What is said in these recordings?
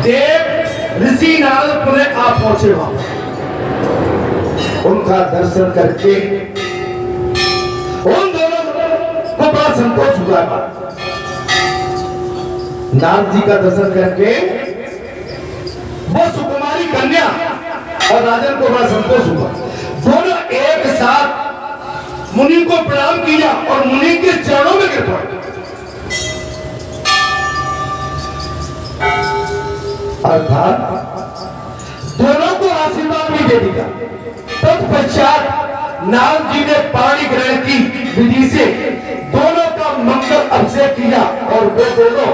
देव ऋषि नारद पुनः आप पहुंचे वहां। उनका दर्शन करके उन दोनों को बड़ा संतोष हुआ। नारद जी का दर्शन करके वो सुकुमारी कन्या और राजन को बड़ा संतोष हुआ। दोनों एक साथ मुनि को प्रणाम किया और मुनि के चरणों में गिर पड़े। अर्थात दोनों को आशीर्वाद भी दे दिया। तत्पश्चात नारद जी ने पानी ग्रहण की विधि से दोनों का मंगल अभिषेक किया और वो दोनों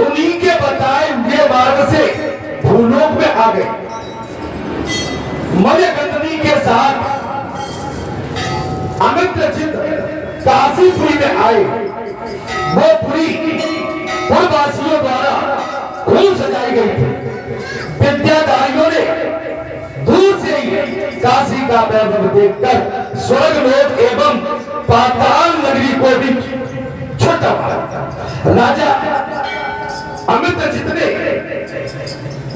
उन्हीं के बताए हुए मार्ग से भूलोक में आ गए। मध्यगंधनी के साथ अमित्रचित काशीपुरी में आए। वो पुरी पुरवासियों द्वारा खूब सजाई गई थी। विद्याधारियों ने दूर से ही काशी का वैभव देखकर स्वर्ग लोक एवं पाताल नगरी को भी छोटा माना। राजा अमित्रचित ने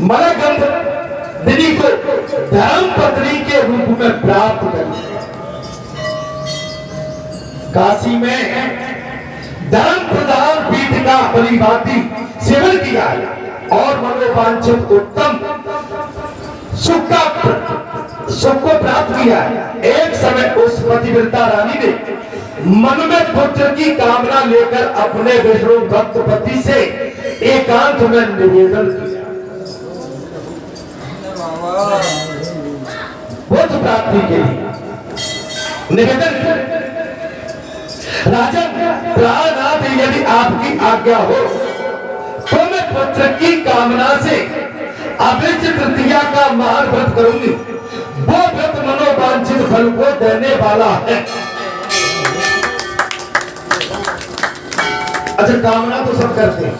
मलयगंधनी को धर्म पत्नी के रूप में प्राप्त कर लिया। काशी में धर्म प्रधान पीठ का परिभाती सेवन किया और मनोवांछित उत्तम सुख को प्राप्त किया। एक समय उस पतिव्रता रानी ने मन में पुत्र की कामना लेकर अपने विष्णु भक्त पति से एकांत में निवेदन किया। पुत्र प्राप्ति के लिए निवेदन किया। राजन प्राणनाथ, यदि आपकी आज्ञा हो तो मैं पुत्र की कामना से अभिष्ट तृतीया का महान व्रत करूंगी। वो व्रत मनोवांछित फल को देने वाला है। अच्छा, कामना तो सब करते हैं।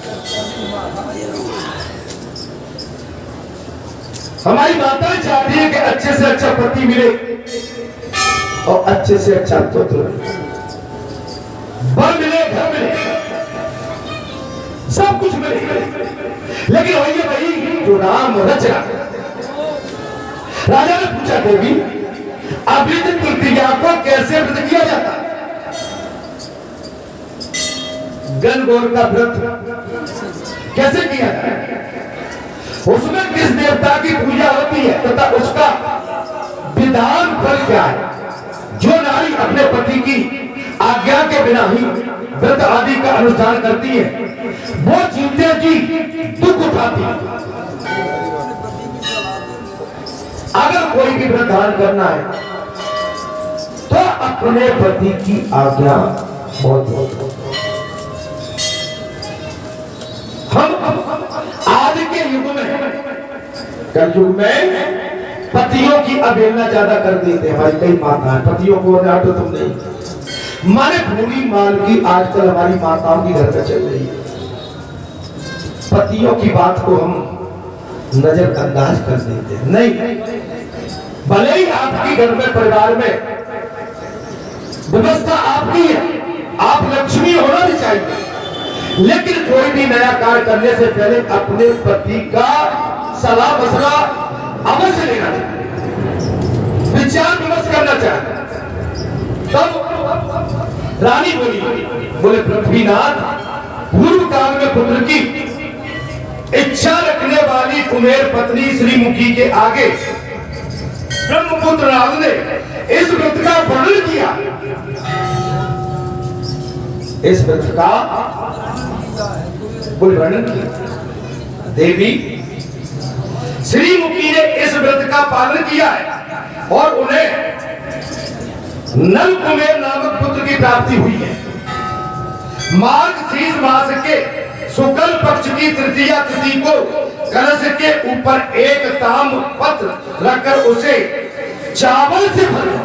हमारी माता चाहती है कि अच्छे से अच्छा पति मिले और अच्छे से अच्छा पुत्र मिले, बर मिले, घर मिले, सब कुछ मिले। लेकिन वही भाई जो राम रचा। राजा ने पूछा, देवी अभिष्ट तृतीया को कैसे व्रत किया जाता है? गणगौर का व्रत कैसे किया जाता है? उसमें किस देवता की पूजा होती है तथा उसका विधान फल क्या है? जो नारी अपने पति की आज्ञा के बिना ही व्रत आदि का अनुष्ठान करती है वो जीते जी दुख उठाती है। अगर कोई भी व्रत धारण करना है तो अपने पति की आज्ञा बहुत। हम आज के युग में, कलयुग में पतियों की अवहेलना ज्यादा कर देते हैं। हमारी कई माताएं पतियों को हटो तुम नहीं माने भूरी माल की आजकल हमारी माताओं की घर पर चल रही है। पतियों की बात को हम नजरअंदाज कर देते हैं। नहीं, भले ही आपकी घर में परिवार में व्यवस्था आपकी है, आप लक्ष्मी होना भी चाहिए, लेकिन कोई भी नया कार्य करने से पहले अपने पति का सलाह मशवरा अवश्य लेना चाहिए, विचार विमर्श करना चाहिए। तब रानी बोले पृथ्वीनाथ, पूर्व काल में पुत्र की इच्छा रखने वाली कुमेर पत्नी श्रीमुखी के आगे ब्रह्मपुत्र राज ने इस व्रत का वर्णन किया। इस व्रत का वर्णन किया। देवी श्रीमुखी ने इस व्रत का पालन किया है और उन्हें नल कुमेर नामक पुत्र की प्राप्ति हुई है। मार्गशीर्ष मास के शुक्ल पक्ष की तृतीया तिथि को कलश के ऊपर एक ताम्र पत्र रखकर उसे चावल से भरना।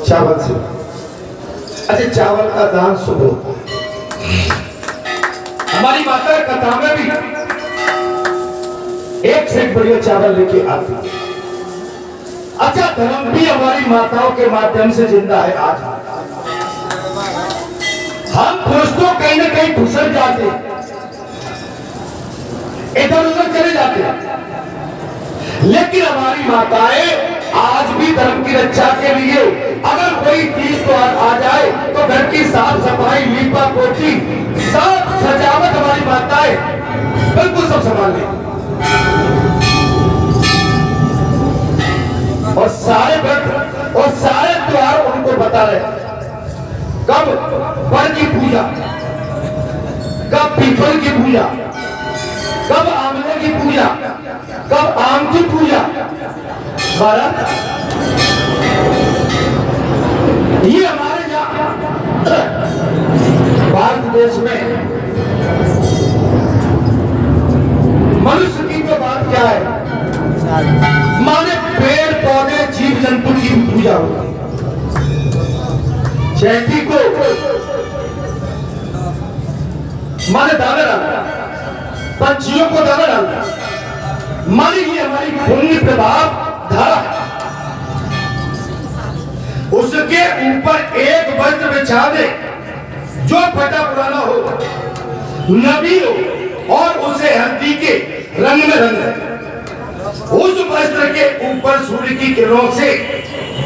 चावल से, अच्छा, चावल का दान शुभ होता है। हमारी माता कथा में भी एक से एक बढ़िया चावल लेके आती है। अच्छा, धर्म भी हमारी माताओं के माध्यम से जिंदा है। आज हम पुरुष तो कहीं न कहीं कहीं फिसल जाते, इधर उधर चले जाते। लेकिन हमारी माताएं आज भी धर्म की रक्षा के लिए अगर कोई तीज त्योहार आ जाए तो घर की साफ सफाई, लीपा पोती, सब सजावट हमारी माताएं बिल्कुल सब संभाल लें। और सारे व्रत और सारे त्योहार उनको बता रहे, कब वर की पूजा, कब पीपल की पूजा, कब आंवले की पूजा, कब आम की पूजा। भारत ये हमारे यहाँ भारत देश में मनुष्य की तो बात क्या है, माने पेड़ पौधे जीव जंतु की पूजा होती है। जयंती को माने दाना डालना, पंछियों को दाना डालना, माने ये हमारी पुण्य प्रभाव धारा है। उसके ऊपर एक वस्त्र बिछा दे जो फटा पुराना हो, नबी हो और उसे हल्दी के रंग में रंग है। उस वस्त्र के ऊपर सूर्य की किरणों से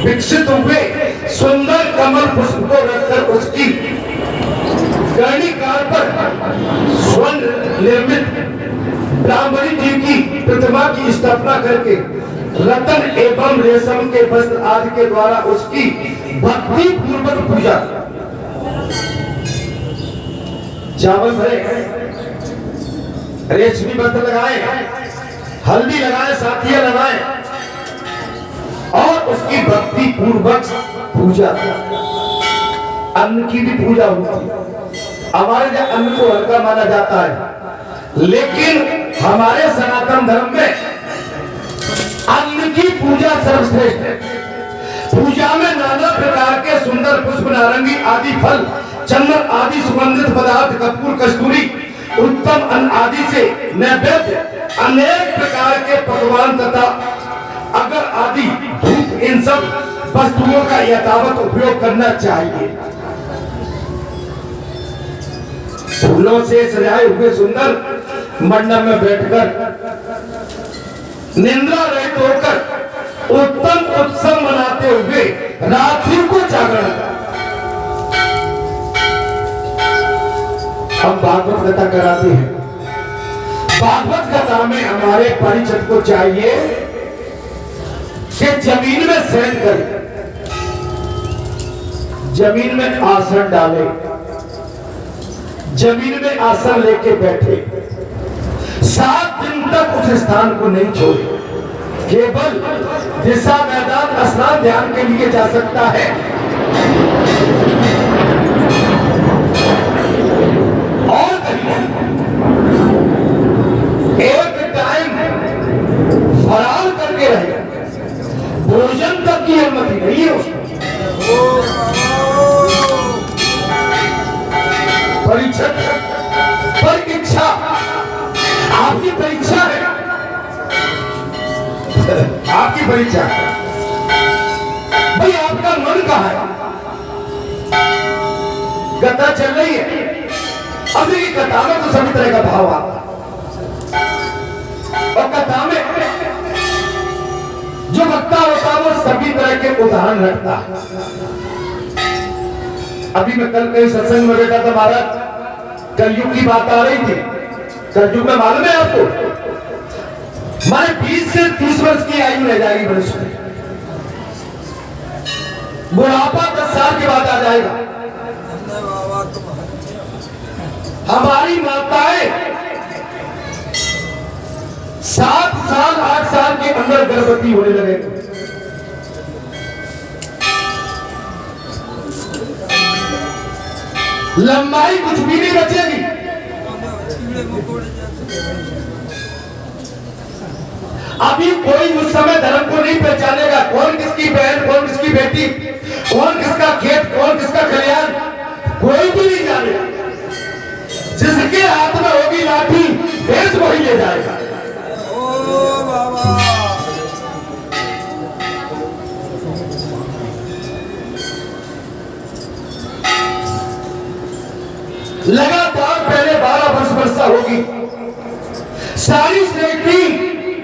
विकसित हुए सुंदर कमल पुष्प को रखकर उसकी कर्णिकार पर स्वर्ण निर्मित ब्राह्मणी जी की प्रतिमा की स्थापना करके रतन एवं रेशम के वस्त्र आदि के द्वारा उसकी भक्ति पूर्वक पूजा। चावल भरे, रेशमी वस्त्र लगाए, हल्दी लगाए, साथिया लगाए और उसकी भक्ति पूर्वक पूजा। अन्न की भी पूजा होती है। हमारे यहाँ अन्न को हल्का माना जाता है, लेकिन हमारे सनातन धर्म में अन्न की पूजा सर्वश्रेष्ठ है। पूजा में नाना प्रकार के सुंदर पुष्प, नारंगी आदि फल, चंदन आदि सुगंधित पदार्थ, कपूर, कस्तूरी, उत्तम अन्न आदि से नैवेद्य, अनेक प्रकार के पकवान तथा अगर आदि धूप, इन सब वस्तुओं का यथावत उपयोग करना चाहिए। फूलों से सजाए हुए सुंदर मंडप में बैठकर निंद्रा रहित होकर उत्तम उत्सव मनाते हुए रात्रि को जागरण। हम भागवत कथा कराते हैं। भागवत कथा में हमारे परिचित को चाहिए कि जमीन में शयन करे, जमीन में आसन डाले, जमीन में आसन लेके बैठे, 7 दिन तक उस स्थान को नहीं छोड़े। केवल दिशा, मैदान, स्नान, ध्यान के लिए जा सकता है। और एक टाइम फरार करके रहे, भोजन तक की अनुमति नहीं है उसको। परीक्षा पर इच्छा, आपकी परीक्षा है, आपकी परीक्षा भाई, आपका मन कहाँ है? कथा चल रही है, अब देखिए कथा में तो सभी तरह का भाव आता और कथा में जो वक्ता होता है वो सभी तरह के उदाहरण रखता है। अभी मैं कल कहीं सत्संग में बैठा था, महाराज कलयुग की बात आ रही थी। कलयुग में मालूम है आपको, माने 20 से 30 वर्ष की आयु रह जाएगी मनुष्य में, बुढ़ापा 10 साल के बाद आ जाएगा। हमारी माताएं 7 साल 8 साल के अंदर गर्भवती होने लगे। लंबाई कुछ भी नहीं बचेगी। अभी कोई उस समय धर्म को नहीं पहचानेगा, कौन किसकी बहन, कौन किसकी बेटी, कौन किसका खेत, कौन किसका खलियान, कोई भी नहीं जानेगा। जिसके हाथ में होगी लाठी, देश वही ले जाएगा। ओ बाबा, लगातार होगी, सारी सृष्टि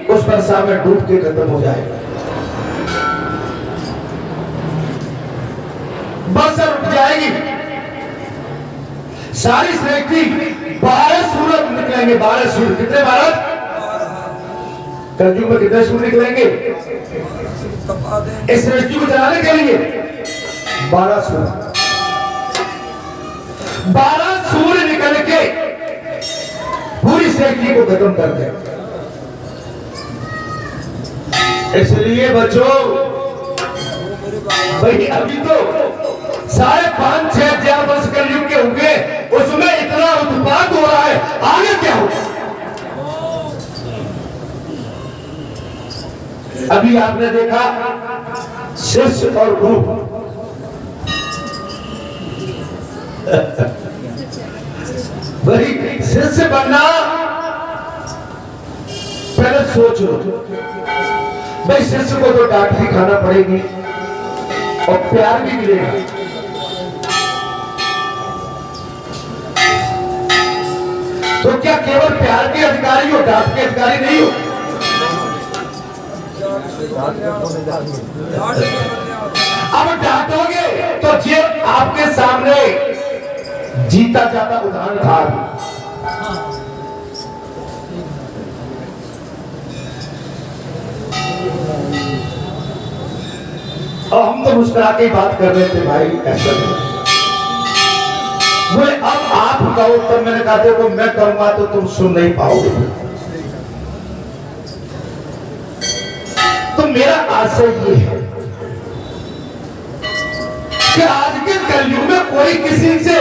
उस वर्षा में डूब के खत्म हो जाएगी। वर्षा रुक जाएगी, सारी सृष्टि 12 सूरज निकलेंगे। 12 सूरज, कितने भारत? कलयुग में कितने सूर्य निकलेंगे इस सृष्टि को जलाने के लिए? 12 सूर्य। 12 सूर्य निकल के पूरी सृष्टि को खत्म कर दे। इसलिए बच्चों, भाई अभी तो 5.5-6 हजार वर्ष कलयुग के होंगे, उसमें इतना उत्पाद हो रहा है, आगे क्या होगा? अभी आपने देखा शिष्य और गुरु, भाई शिष्य बनना पहले सोच लो। भाई शिष्य को तो डांट भी खाना पड़ेगी और प्यार भी मिलेगा। तो क्या केवल प्यार के अधिकारी हो, डांट के अधिकारी नहीं हो? अब डांटोगे तो ये आपके सामने जीता जाता उदाहरण था। और हम तो मुस्कुरा के बात कर रहे थे, भाई ऐसा नहीं। बोले अब आप कहो, तब मैंने कहा देखो मैं कहूंगा तो तुम सुन नहीं पाओगे। तो मेरा आशय ये है कि आज के कलयुग में कोई किसी से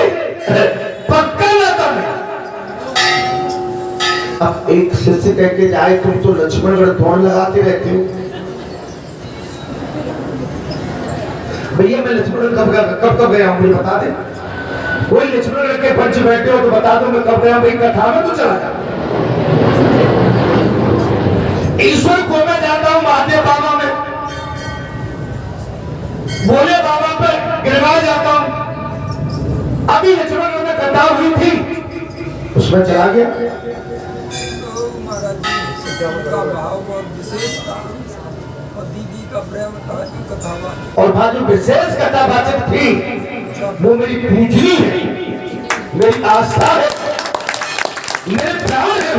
पक्का ना करे। अब एक शिष्य कह के जाए तुम तो लक्ष्मणगढ़ दौड़ लगाते रहते हो। भैया मैं लक्ष्मणगढ़ कब गया हूं मुझे बता दे। कोई लक्ष्मणगढ़ के पंच बैठे हो तो बता दो मैं कब गया हूं। भाई कथा में तो चला जा। ईश्वर को मैं जाता हूं महादेव बाबा में, भोले बाबा पे गिरवा जाता हूं। अभी लक्ष्मणगढ़ में कथा हुई थी, उसमें चला गया। और वहां जो विशेष कथा वाचक थी वो मेरी पूजनी है, मेरी आस्था है, मेरे प्राण है।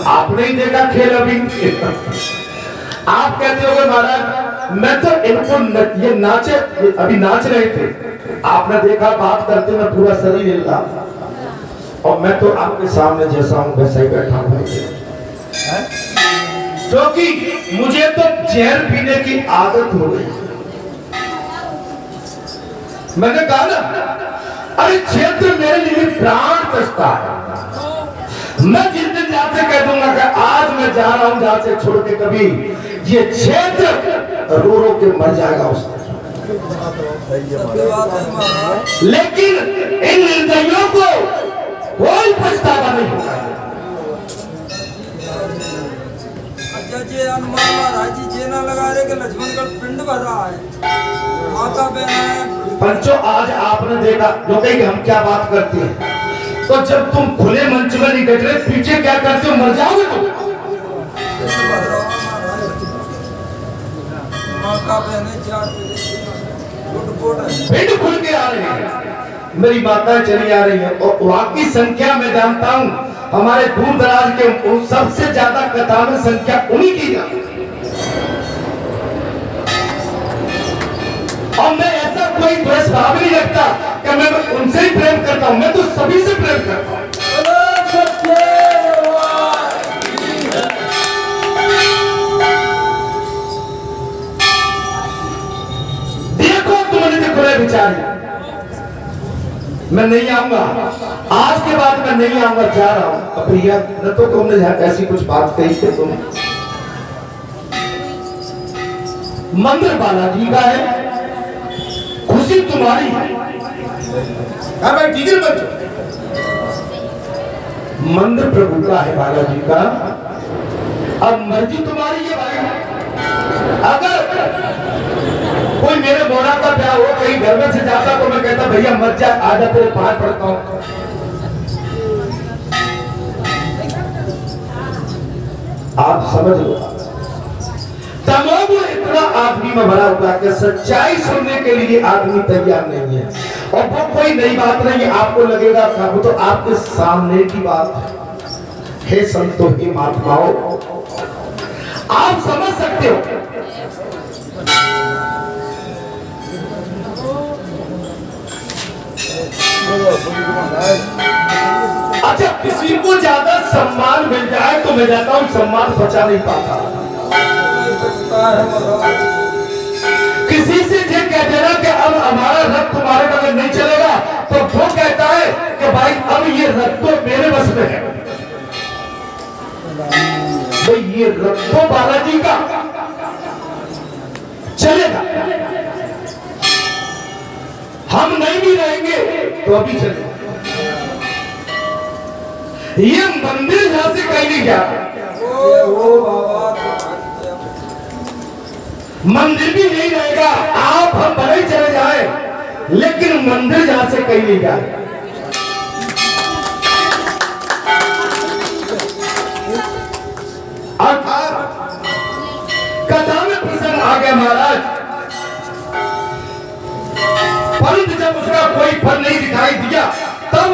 आपने ही देखा खेल अभी। आप कहते हो महाराज मैं तो इनको ये नाचे, अभी नाच रहे थे, आपने देखा बात करते मैं पूरा शरीर हिल रहा, और मैं तो आपके सामने जैसा हूं वैसा ही बैठा हूं। क्योंकि मुझे तो जहर पीने की आदत हो गई। मैंने कहा ना, अरे क्षेत्र मेरे लिए प्राण कसता है। मैं जिस दिन जाते कह दूंगा कि आज मैं जा रहा हूं जहां से छोड़ के, कभी ये क्षेत्र रो रो के मर जाएगा उसने। लेकिन इन निर्दयियों को कोई पछतावा नहीं होगा। अच्छा जी हनुमान महाराज जी जेना लगा रहे कि लक्ष्मणगढ़ पिंड भर रहा है, माता बहन। पंचो आज आपने देखा जो कहीं हम क्या बात करते हैं, तो जब तुम खुले मंच में नहीं बैठ रहे, पीछे क्या करते हो, मर जाओगे तुम। पिंड खुल के आ रहे हैं, मेरी माताएं चली आ रही है, और वहां की संख्या मैं जानता हूं हमारे दूर दराज के सबसे ज्यादा कथा में संख्या उन्हीं की जाती है। और मैं ऐसा कोई द्वेष भाव नहीं रखता कि मैं उनसे ही प्रेम करता हूं, मैं तो सभी से प्रेम करता हूं। देखो तुमने खुले विचार, मैं नहीं आऊंगा आज के बाद, मैं नहीं आऊंगा, जा रहा हूं। भैया न तो तुमने ऐसी कुछ बात कही थी, तुम मंदिर बालाजी का है, खुशी तुम्हारी है। हाँ भाई ठीक है बच्चों, मंदिर प्रभु का है बालाजी का, अब मर्जी तुम्हारी है भाई। अगर कोई मेरे मोरा का ब्याह हो, कहीं घर में से जाता तो मैं कहता भैया मत जा, आजा तेरे पार पड़ता हूं। आप समझ लो, तमोगुण इतना आदमी में भरा हुआ कि सच्चाई सुनने के लिए आदमी तैयार नहीं है। और वो कोई नई बात नहीं है, आपको लगेगा वो तो आपके सामने की बात है। हे संतों, हे महात्माओं, आप समझ सकते हो। अच्छा, किसी को ज्यादा सम्मान मिल जाए तो मैं जाता हूं, सम्मान बचा नहीं पाता। किसी से ये कह देना कि अब हमारा रथ तुम्हारे बगल नहीं चलेगा, तो वो कहता है कि भाई अब ये रथ तो मेरे बस में है। भाई ये रथ तो बालाजी का चलेगा, हम नहीं भी रहेंगे तो अभी चलेगा। ये मंदिर जहां से कहीं नहीं गया, मंदिर भी नहीं रहेगा। आप हम भले ही चले जाए, लेकिन मंदिर जहां से कहीं नहीं जाए। कथा में प्रसंग आ गया महाराज, परंतु जब उसका कोई फल नहीं दिखाई दिया, तब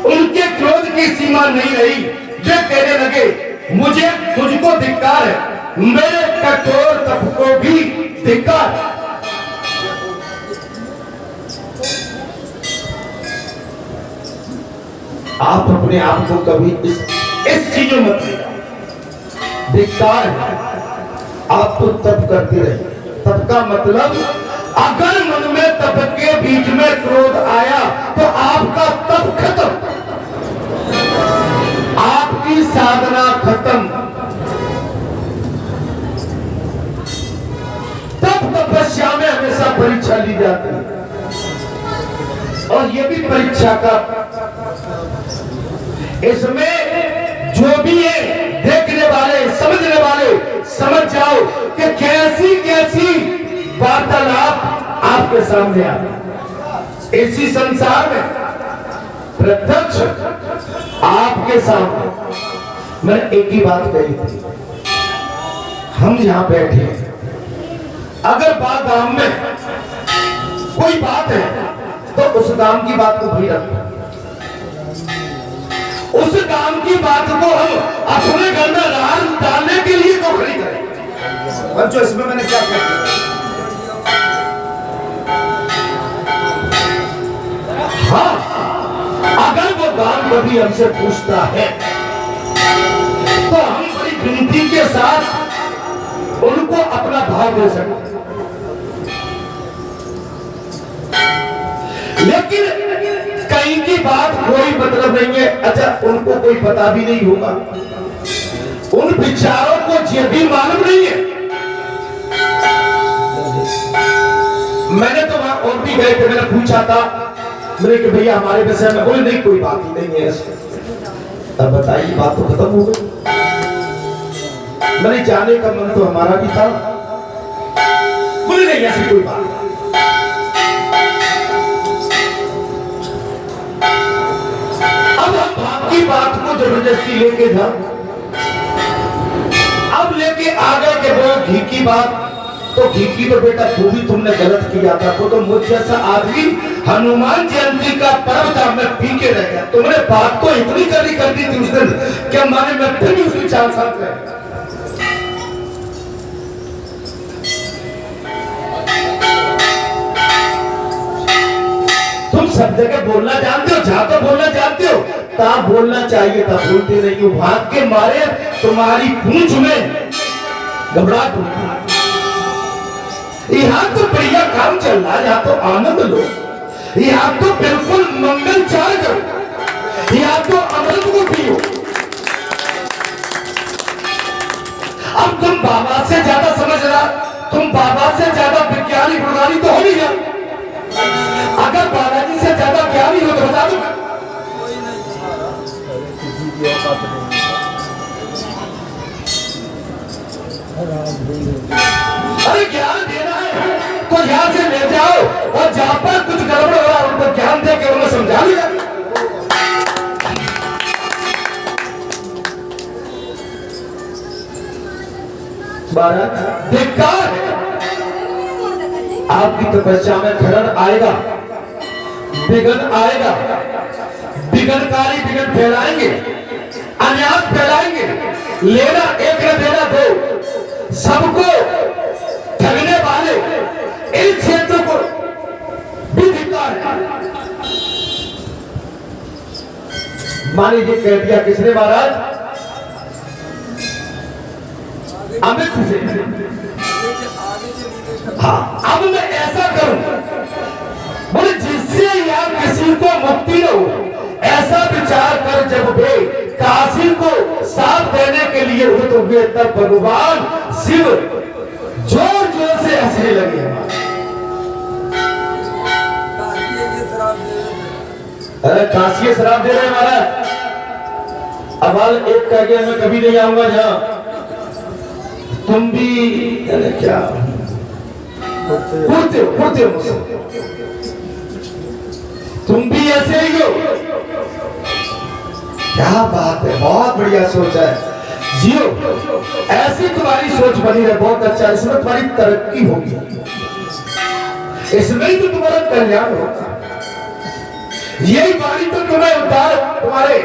उनके क्रोध की सीमा नहीं रही। वे कहने लगे, मुझे तुझको धिक्कार है, मेरे कठोर तप को भी धिक्कार। आप अपने आप को कभी इस चीजों मत धिक्कार है। आप तो तप करते रहे। तप का मतलब, अगर मन में तप के बीच में क्रोध आया तो आपका तप खत्म, आपकी साधना खत्म। तपस्या में हमेशा परीक्षा ली जाती है, और ये भी परीक्षा का, इसमें जो भी है देखने वाले, समझने वाले समझ जाओ कि कैसी कैसी वार्तालाप आपके सामने आ रही। इसी संसार में प्रत्यक्ष आपके सामने। मैंने एक ही बात कही थी, हम यहां बैठे हैं, अगर गांव में कोई बात है तो उस गांव की बात को भी रखो। उस गांव की बात को हम अपने घर में रार डालने के लिए तो खड़ी करें। बच्चों, इसमें मैंने क्या किया? हाँ, अगर वो गांव कभी हमसे पूछता है तो हम बड़ी विनती के साथ उनको अपना भाव दे सकते। लेकिन कहीं की बात कोई मतलब नहीं है। अच्छा, उनको कोई पता भी नहीं होगा, उन विचारों को ये भी मालूम नहीं है। मैंने तो वहां और भी गए थे, मैंने पूछा था, मैंने कि भैया हमारे विषय में, बोले नहीं कोई बात ही नहीं है। तब बताइए, बात तो खत्म हो गई। मैंने जाने का मन तो हमारा भी था, बोले नहीं ऐसी कोई बात। अब हम बाकी बात को जबरदस्ती लेके था, अब लेके आ गए कि वो घी की बात, तो घी की तो बेटा वो भी तुमने गलत किया था। वो तो मुझ जैसा आदमी हनुमान जयंती का पर्व था, मैं पी के रह गया। तुमने बात तो इतनी कर दी थी उस दिन, क्या माने मैं फिर भी उसकी चाल साथ रह। तुम सब जगह बोलना जानते हो, जहां तो बोलना जानते हो, तब बोलना चाहिए था, बोलते नहीं हो। भाग के मारे तुम्हारी पूंछ में घबराहट होती। यहाँ तो बढ़िया काम चल रहा है, यहाँ तो आनंद लो, यहाँ तो बिल्कुल मंगल चार करो, यहाँ तो अमृत को पियो। अब तुम बाबा से ज्यादा समझ रहा, तुम बाबा से ज्यादा विज्ञानी गुणगानी तो हो नहीं गया। अगर बालाजी से ज्यादा ज्ञानी हो तो बता दो। अरे ज्ञान देना है तो यहाँ से ले जाओ, और जहाँ पर कुछ गड़बड़ हो रहा है उनको ज्ञान दे के उन्हें समझा दिया। धिक्कार है, आपकी तपस्या में खड़न आएगा, विघ्न आएगा, विघ्नकारी विघ्न फैलाएंगे, अन्यास फैलाएंगे, लेना एक न देना दो, सबको ठगने वाले इन क्षेत्रों को भी धिक्कार है। मान लीजिए कह दिया किसने महाराज, अमित से, हाँ अब मैं ऐसा करूं बोले जिससे यार किसी को मुक्ति न हो, ऐसा विचार कर जब वे काशी को साथ देने के लिए उठे तो वे तब भगवान शिव जोर जोर से हंसने लगे। अरे काशी शराब दे रहे महाराज, अब एक कह गया मैं कभी नहीं आऊंगा जहां तुम भी क्या पूछते हो मुझसे, तुम भी ऐसे ही हो। क्या बात है, बहुत बढ़िया सोच है, जियो ऐसी तुम्हारी सोच बनी है, बहुत अच्छा, इसमें तुम्हारी तरक्की होगी, इसमें ही तो तुम्हारा कल्याण होगा, यही बाणी तो तुम्हें उद्धार तुम्हारे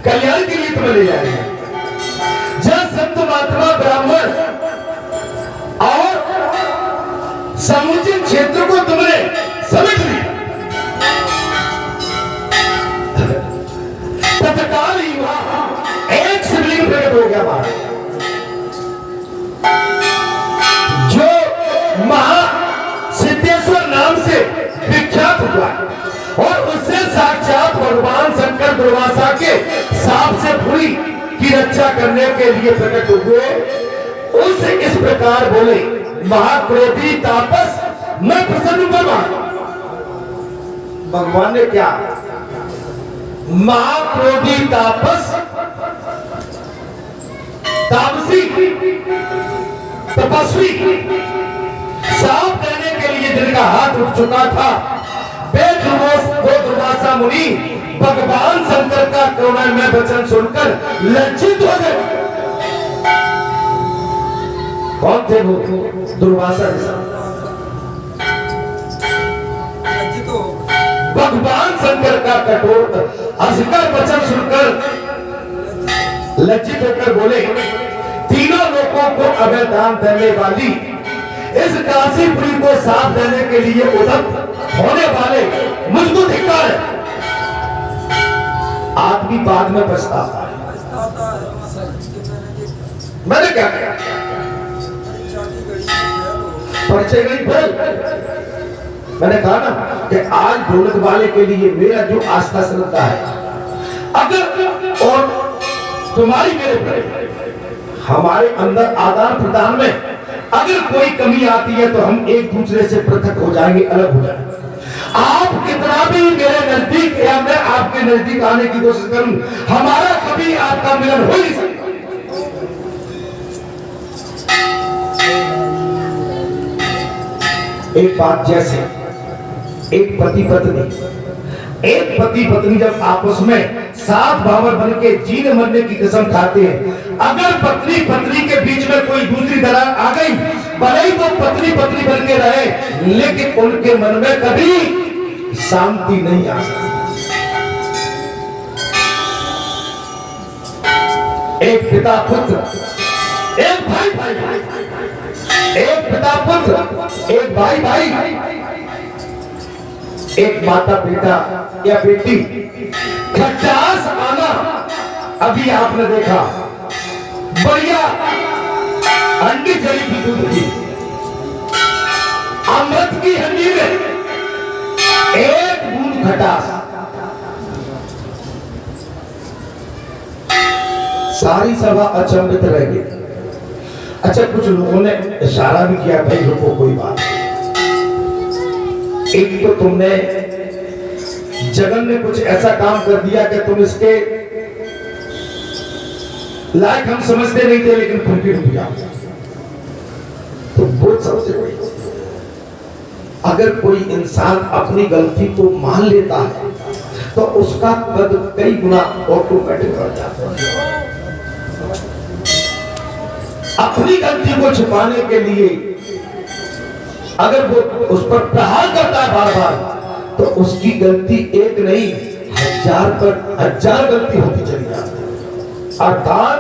कल्याण के लिए तुम्हें ले जाएगी। जब संत महात्मा ब्राह्मण और समुचित क्षेत्र को तुमने समझ लिया, तत्काल ही वहां एक शिवलिंग प्रकट हो गया महाराज, जो महासिद्धेश्वर नाम से विख्यात हुआ, और उससे साक्षात भगवान शंकर दुर्वासा के साप से पूरी की रक्षा करने के लिए प्रकट हुए। उससे इस प्रकार बोले, महाक्रोधी तापस मैं प्रसन्न भगवान। भगवान ने क्या, महाक्रोधी तापस, तापसी तपस्वी साफ करने के लिए जिनका हाथ उठ चुका था, वे दुर्वासा मुनि भगवान शंकर का करुणामय वचन सुनकर लज्जित हो गए। कौन थे वो? दुर्वासा। भगवान शंकर का कठोर असिकर वचन सुनकर लज्जित होकर बोले, तीनों लोगों को अभय दान देने वाली इस काशीपुरी को साथ देने के लिए उद्यत होने वाले मुझको धिक्कार है। आदमी बाद में पछताता है, मैंने क्या किया, परिचय गई बोल। मैंने कहा ना कि आज ढोलक वाले के लिए मेरा जो आस्था श्रद्धा है, अगर और तुम्हारी मेरे पर हमारे अंदर आदान प्रदान में अगर कोई कमी आती है तो हम एक दूसरे से पृथक हो जाएंगे, अलग हो जाएंगे। आप कितना भी मेरे नजदीक या मैं आपके नजदीक आने की कोशिश करूं, हमारा कभी आपका मिलन हो नहीं सकता। एक बात, जैसे एक पति पत्नी जब आपस में साथ भावर बन के जीने मरने की कसम खाते हैं, अगर पत्नी के बीच में कोई दूसरी दरार आ गई, भले ही वो पत्नी बन के रहे, लेकिन उनके मन में कभी शांति नहीं आ सकती। एक पिता पुत्र, एक भाई, एक पिता पुत्र, एक भाई, एक माता पिता या बेटी, खटास आना अभी आपने देखा, बढ़िया अंडी जली की दूध की, अमृत की हंडी में एक बूंद खटास, सारी सभा अचंभित रह गई। अच्छा, कुछ लोगों ने इशारा भी किया, भाई रुको कोई बात। एक तो तुमने जगन ने कुछ ऐसा काम कर दिया कि तुम इसके लायक हम समझते नहीं थे, लेकिन फिर भी रुक गया। तो वो सबसे बड़ी चीज है। अगर कोई इंसान अपनी गलती को मान लेता है तो उसका कद कई गुना ऑटोमेटिक बढ़ जाता है। अपनी गलती को छुपाने के लिए अगर वो उस पर प्रहार करता है बार बार, तो उसकी गलती एक नहीं, 1000 पर 1000 गलती होती चली जाती है। अर्थात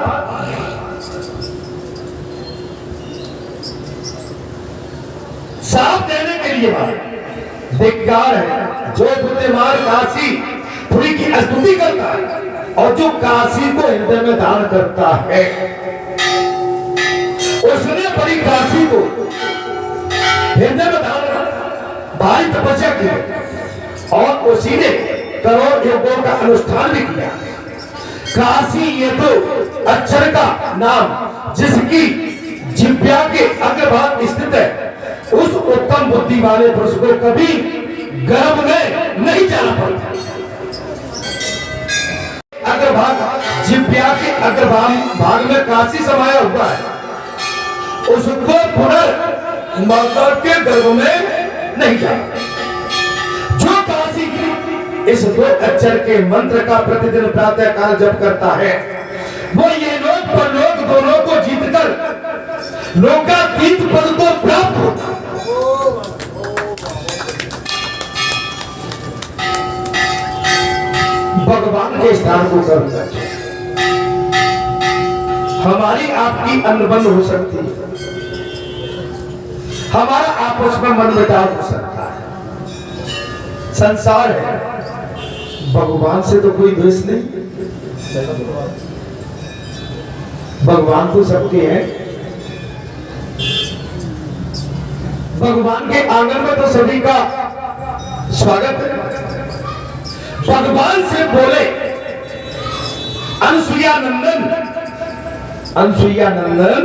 साफ देने के लिए बात बेकार है जो बुद्धिमान काशी पुरी की स्तुति करता है और जो काशी को हृदय में धारण करता है, उसने बड़ी काशी को हृदय में धारण भारी तपस्या की और उसी ने करोड़ यज्ञों का अनुष्ठान भी किया। काशी ये तो अक्षर का नाम जिसकी जिह्वा के अग्रभाग स्थित है, उस उत्तम बुद्धि वाले पुरुष को कभी गर्भ में नहीं जाना पड़ता। अग्रभाग जिह्वा के अग्रभाग में काशी समाया हुआ है, उसको पुनर्माता के गर्भ में नहीं जाना। जो काशी इस 2 अक्षर के मंत्र का प्रतिदिन प्रातः काल जप करता है, वो ये लोक परलोक दोनों को जीतकर लोकातीत पद को प्राप्त होता है। भगवान के स्थान को कर्म करके हमारी आपकी अनबन हो सकती है, हमारा आपस में मन मुटाव हो सकता है। संसार है, भगवान से तो कोई द्वेष नहीं। भगवान तो सबके हैं, भगवान के आंगन में तो सभी का स्वागत है। भगवान से बोले अनुसुईया नंदन, अनुसुईया नंदन,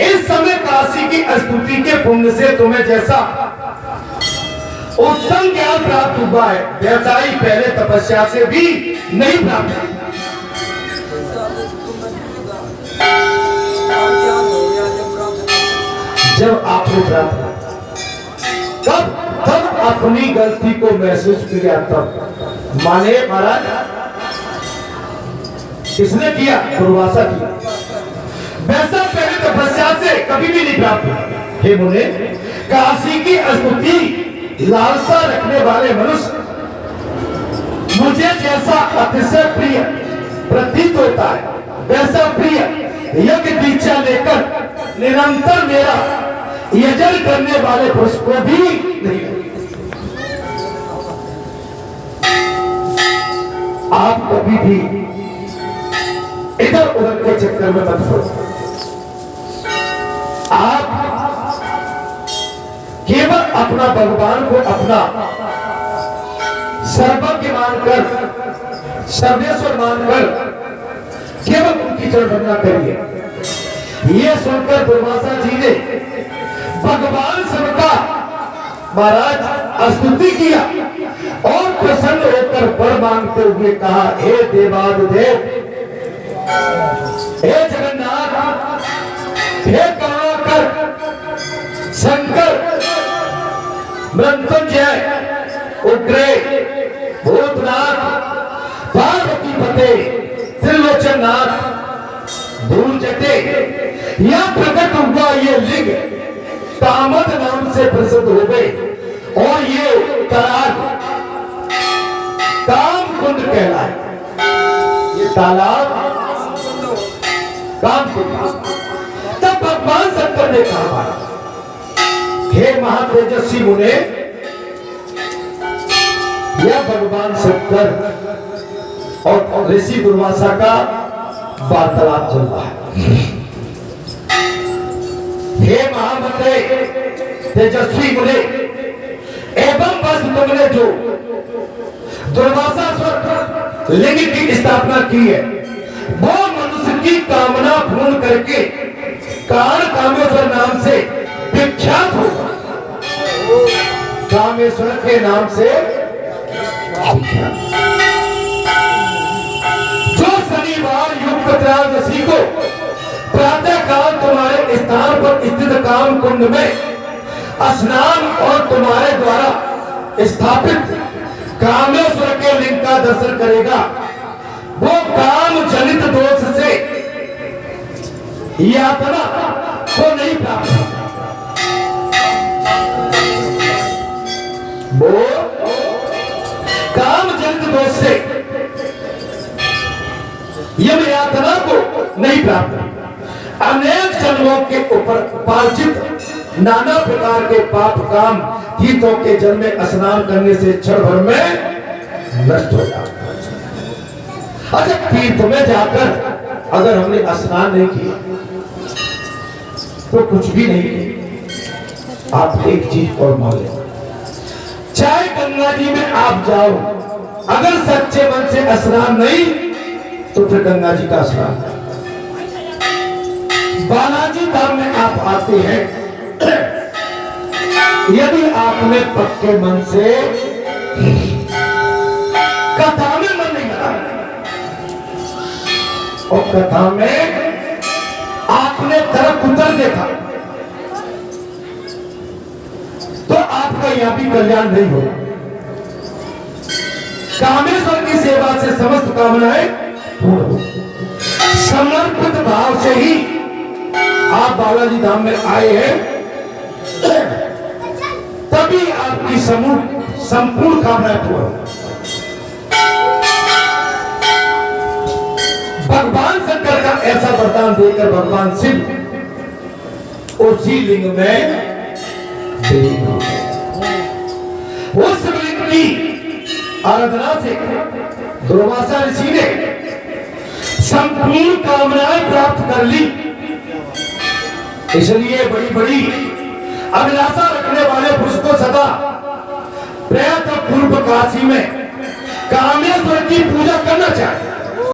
इस समय काशी की स्तुति के पुण्य से तुम्हें जैसा उत्तम ज्ञान प्राप्त हुआ है, वैसा ही पहले तपस्या से भी नहीं प्राप्त हुआ। जब आपने प्राप्त कब तब अपनी गलती को महसूस किया, तब माने महाराज किसने किया? दुर्वासा किया। वैसा पहले तपस्या से कभी भी नहीं प्राप्त हुआ। हे मुने, काशी की स्तुति लालसा रखने वाले मनुष्य मुझे जैसा अतिशय प्रिय प्रतीत होता है, वैसा प्रिय यज्ञ दीक्षा लेकर निरंतर मेरा यजन करने वाले पुरुष को भी नहीं। आप कभी भी इधर उधर के चक्कर में मत पड़ो। आप केवल अपना भगवान को अपना सर्वज्ञ मानकर, सर्वेश्वर मानकर केवल उनकी चरण वंदना करिए। ये सुनकर दुर्वासा जी ने भगवान सबका महाराज स्तुति किया और प्रसन्न होकर वर मांगते हुए कहा, हे देवादिदेव, हे जगन्नाथ, हे करुणाकर, शंकर, मृत्युंजय, उग्रे, भूतनाथ, पार्वती पते, त्रिलोचन नाथ, धूल जटे, यह प्रकट हुआ ये लिंग कामद नाम से प्रसिद्ध हो गए और ये तालाब काम कुंड कहलाए। ये तालाब काम कुंड। तब भगवान शंकर ने कहा, हे महातेजस्वी मुने, यह भगवान शंकर और ऋषि दुर्वासा का वार्तालाप चल रहा है। हे महामंत्रे तेजस्वी मुने, एवं बस तुमने जो दुर्वासा लिंग की स्थापना की है, वो मनुष्य की कामना पूर्ण करके कारण कामेश्वर नाम से विख्यात होगा। कामेश्वर के नाम से जो शनिवार युक्त त्रयोदशी काम कुंड में स्नान और तुम्हारे द्वारा स्थापित कामेश्वर के लिंग का दर्शन करेगा, वो काम जनित दोष से यातना को नहीं प्राप्त होगा। वो काम जनित दोष से यम यातना को नहीं प्राप्त। अनेक जन्मों के ऊपर उपार्जित नाना प्रकार के पाप काम तीर्थों के जल में स्नान करने से क्षण भर में नष्ट हो जाता है। अच्छा, तीर्थ में जाकर अगर हमने स्नान नहीं किया तो कुछ भी नहीं किया। आप एक चीज और मान लें, चाहे गंगा जी में आप जाओ, अगर सच्चे मन से स्नान नहीं तो फिर गंगा जी का स्नान। बालाजी धाम में आप आते हैं, यदि आपने पक्के मन से कथा में मन नहीं लगाया और कथा में आपने तरफ उतर देखा तो आपका यहां भी कल्याण नहीं होगा। कामेश्वर की सेवा से समस्त कामनाएं पूर्ण हो। समर्पित भाव से ही आप बालाजी धाम में आए हैं, तभी आपकी संपूर्ण कामनाएं पूर्ण हो। भगवान शंकर का ऐसा वरदान देकर भगवान शिव उसी लिंग में उस लिंग की आराधना से दुर्वासा ऋषि ने संपूर्ण कामनाएं प्राप्त कर ली। इसलिए बड़ी बड़ी अभिलाषा रखने वाले पुरुष को सदा प्रयत्न पूर्व काशी में कामेश्वर की पूजा करना चाहिए।